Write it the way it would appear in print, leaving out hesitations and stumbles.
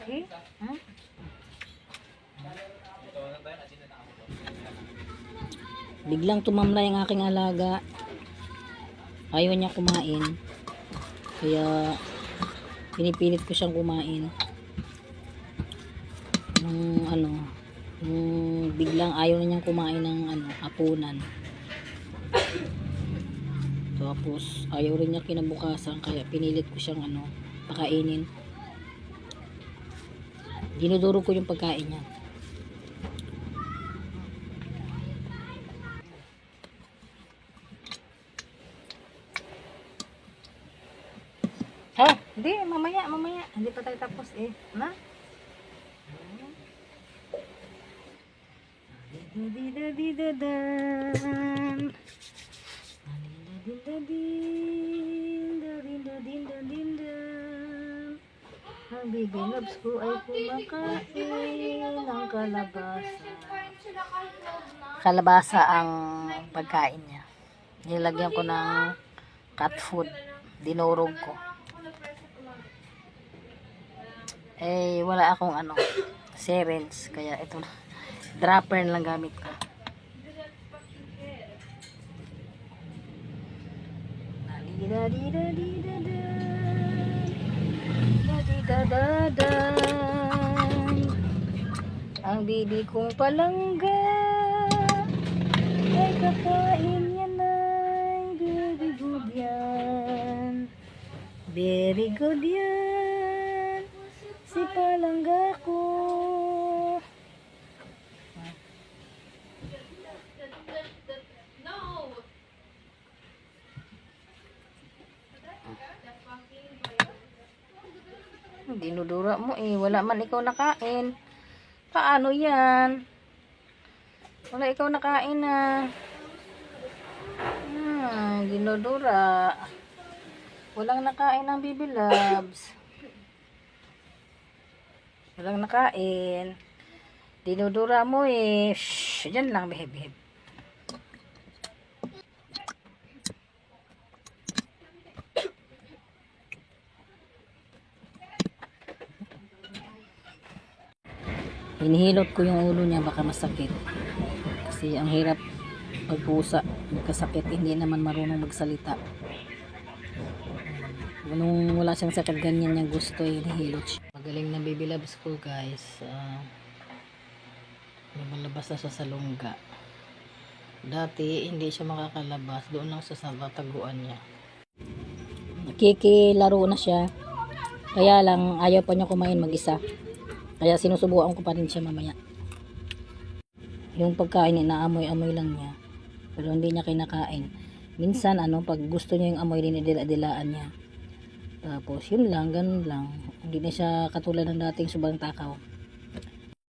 Okay? Ha? Biglang tumamlay ang aking alaga. Ayaw niya kumain. Kaya pinipilit ko siyang kumain. Nung biglang ayaw na niyang kumain ng hapunan. Tapos ayaw rin niya kinabukasan, kaya pinilit ko siyang pakainin. Dinuduro ko yung pagkain niya. Ha? Hindi, mamaya. Hindi pa tayo tapos eh. Na? Ang baby loves ko ay kumakain ng kalabasa. Kalabasa ang pagkain niya. Nilagyan ko ng cat food. Dinurog ko. Eh, wala akong syringe. Kaya ito na. Dropper lang gamit ko. Ang bibi kong palangga ay kakain niya ng very good yan. Very good yan. Si palangga ko. Dinudura mo eh. Wala man ikaw nakain. Paano yan? Wala ikaw nakain na. Dinudura. Walang nakain ng baby loves. Walang nakain. Dinudura mo eh. Shhh. Diyan lang, beheb. Hinihilot ko yung ulo niya, baka masakit. Kasi ang hirap pagpusa, magkasakit, hindi naman marunong magsalita. Nung wala siyang sakit, ganyan niya gusto, hinihilot siya. Magaling na baby loves ko guys. Lumalabas na siya sa lungga. Dati hindi siya makakalabas, doon lang siya sa tataguan niya. Nakikilaro na siya, kaya lang ayaw pa niya kumain mag-isa. Kaya sinusubukan ko pa rin siya mamaya. Yung pagkain, inaamoy-amoy lang niya. Pero hindi niya kinakain. Minsan, pag gusto niya yung amoy, dinidila-dilaan niya. Tapos, yun lang, ganun lang. Hindi na siya katulad ng dating sobrang takaw.